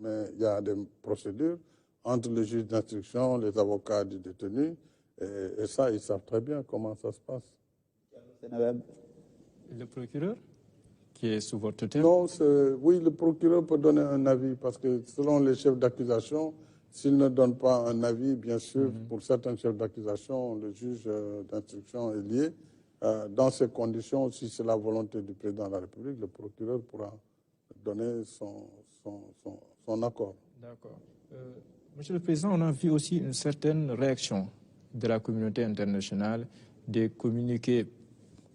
mais il y a des procédures entre le juge d'instruction, les avocats du détenu, et ça, ils savent très bien comment ça se passe. Le procureur qui est sous votre tutelle? Non, oui, le procureur peut donner un avis, parce que selon les chefs d'accusation, s'il ne donne pas un avis, bien sûr, pour certains chefs d'accusation, le juge d'instruction est lié. Dans ces conditions, si c'est la volonté du président de la République, le procureur pourra donner son accord. D'accord. Monsieur le Président, on a vu aussi une certaine réaction de la communauté internationale, des communiqués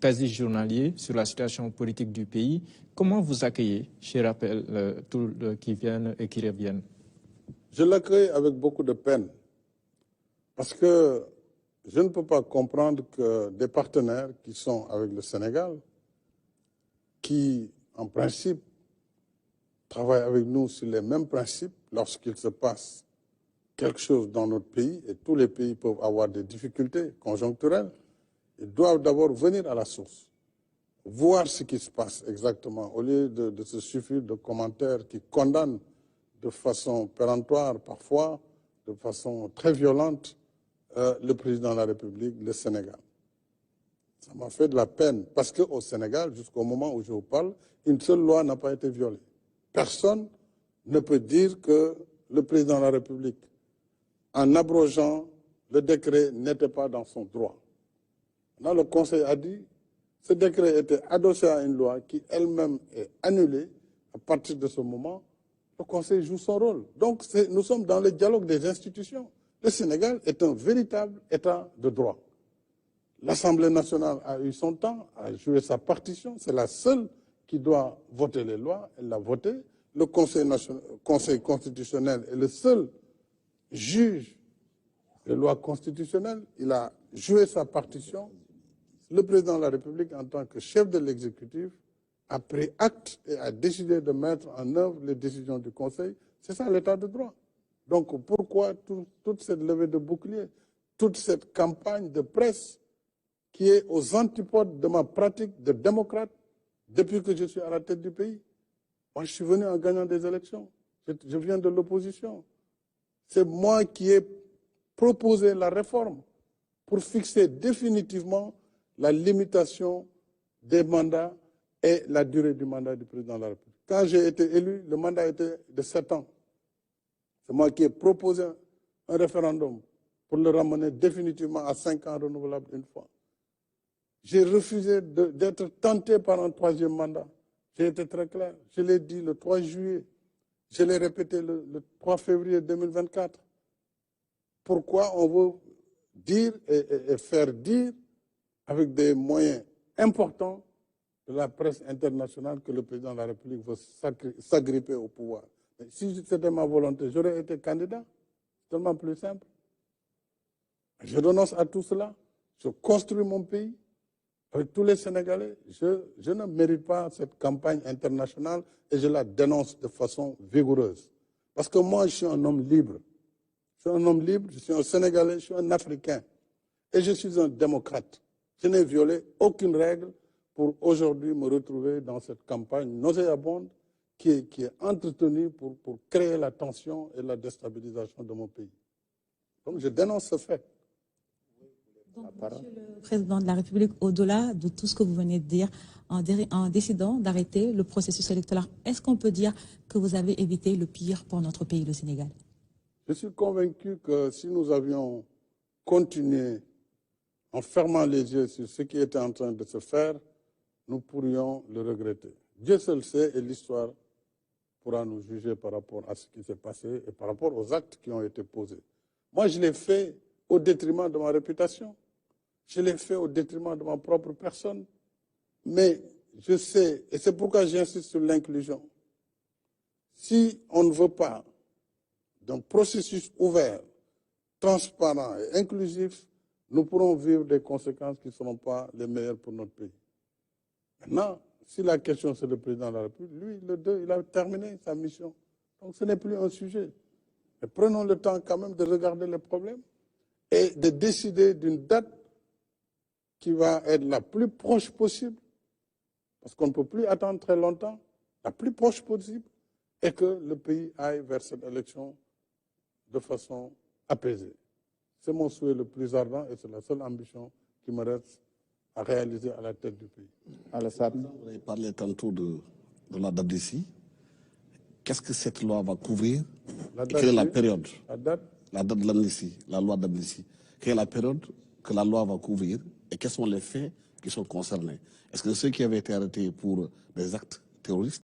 quasi journaliers sur la situation politique du pays. Comment vous accueillez, je rappelle, tous qui viennent et qui reviennent? Je l'accueille avec beaucoup de peine, parce que je ne peux pas comprendre que des partenaires qui sont avec le Sénégal, qui, en principe, travaillent avec nous sur les mêmes principes, lorsqu'il se passe quelque chose dans notre pays, et tous les pays peuvent avoir des difficultés conjoncturelles, ils doivent d'abord venir à la source, voir ce qui se passe exactement, au lieu de se suffire de commentaires qui condamnent de façon péremptoire, parfois de façon très violente, le président de la République, le Sénégal. Ça m'a fait de la peine, parce qu'au Sénégal, jusqu'au moment où je vous parle, une seule loi n'a pas été violée. Personne ne peut dire que le président de la République, en abrogeant le décret, n'était pas dans son droit. Là, le Conseil a dit que ce décret était adossé à une loi qui elle-même est annulée. À partir de ce moment, le Conseil joue son rôle. Donc, nous sommes dans le dialogue des institutions. Le Sénégal est un véritable État de droit. L'Assemblée nationale a eu son temps, a joué sa partition. C'est la seule qui doit voter les lois. Elle l'a voté. Le Conseil constitutionnel est le seul juge des lois constitutionnelles. Il a joué sa partition. Le président de la République, en tant que chef de l'exécutif, a pris acte et a décidé de mettre en œuvre les décisions du Conseil. C'est ça l'état de droit. Donc pourquoi toute cette levée de bouclier, toute cette campagne de presse qui est aux antipodes de ma pratique de démocrate depuis que je suis à la tête du pays? Moi, je suis venu en gagnant des élections. Je viens de l'opposition. C'est moi qui ai proposé la réforme pour fixer définitivement la limitation des mandats et la durée du mandat du président de la République. Quand j'ai été élu, le mandat était de 7 ans. C'est moi qui ai proposé un référendum pour le ramener définitivement à 5 ans renouvelables une fois. J'ai refusé d'être tenté par un 3e mandat. J'ai été très clair. Je l'ai dit le 3 juillet. Je l'ai répété le 3 février 2024. Pourquoi on veut dire et faire dire avec des moyens importants de la presse internationale que le président de la République veut s'agripper au pouvoir? Mais si c'était ma volonté, j'aurais été candidat. C'est tellement plus simple. Je renonce à tout cela. Je construis mon pays avec tous les Sénégalais. Je ne mérite pas cette campagne internationale et je la dénonce de façon vigoureuse. Parce que moi, je suis un homme libre. Je suis un homme libre, je suis un Sénégalais, je suis un Africain. Et je suis un démocrate. Je n'ai violé aucune règle pour aujourd'hui me retrouver dans cette campagne nauséabonde qui est entretenue pour créer la tension et la déstabilisation de mon pays. Donc je dénonce ce fait. Donc, Monsieur le Président de la République, au-delà de tout ce que vous venez de dire, en décidant d'arrêter le processus électoral, est-ce qu'on peut dire que vous avez évité le pire pour notre pays, le Sénégal? Je suis convaincu que si nous avions continué en fermant les yeux sur ce qui était en train de se faire, nous pourrions le regretter. Dieu seul sait et l'histoire pourra nous juger par rapport à ce qui s'est passé et par rapport aux actes qui ont été posés. Moi, je l'ai fait au détriment de ma réputation. Je l'ai fait au détriment de ma propre personne. Mais je sais, et c'est pourquoi j'insiste sur l'inclusion. Si on ne veut pas d'un processus ouvert, transparent et inclusif, nous pourrons vivre des conséquences qui ne seront pas les meilleures pour notre pays. Maintenant, si la question c'est le président de la République, lui, il a terminé sa mission. Donc ce n'est plus un sujet. Mais prenons le temps quand même de regarder les problèmes et de décider d'une date qui va être la plus proche possible, parce qu'on ne peut plus attendre très longtemps, la plus proche possible, et que le pays aille vers cette élection de façon apaisée. C'est mon souhait le plus ardent et c'est la seule ambition qui me reste à réaliser à la tête du pays. Alassane, vous avez parlé tantôt de la date d'ici. Qu'est-ce que cette loi va couvrir? Quelle est la période? La date de l'amnistie, la loi d'amnistie. Quelle est la période que la loi va couvrir et quels sont les faits qui sont concernés? Est-ce que ceux qui avaient été arrêtés pour des actes terroristes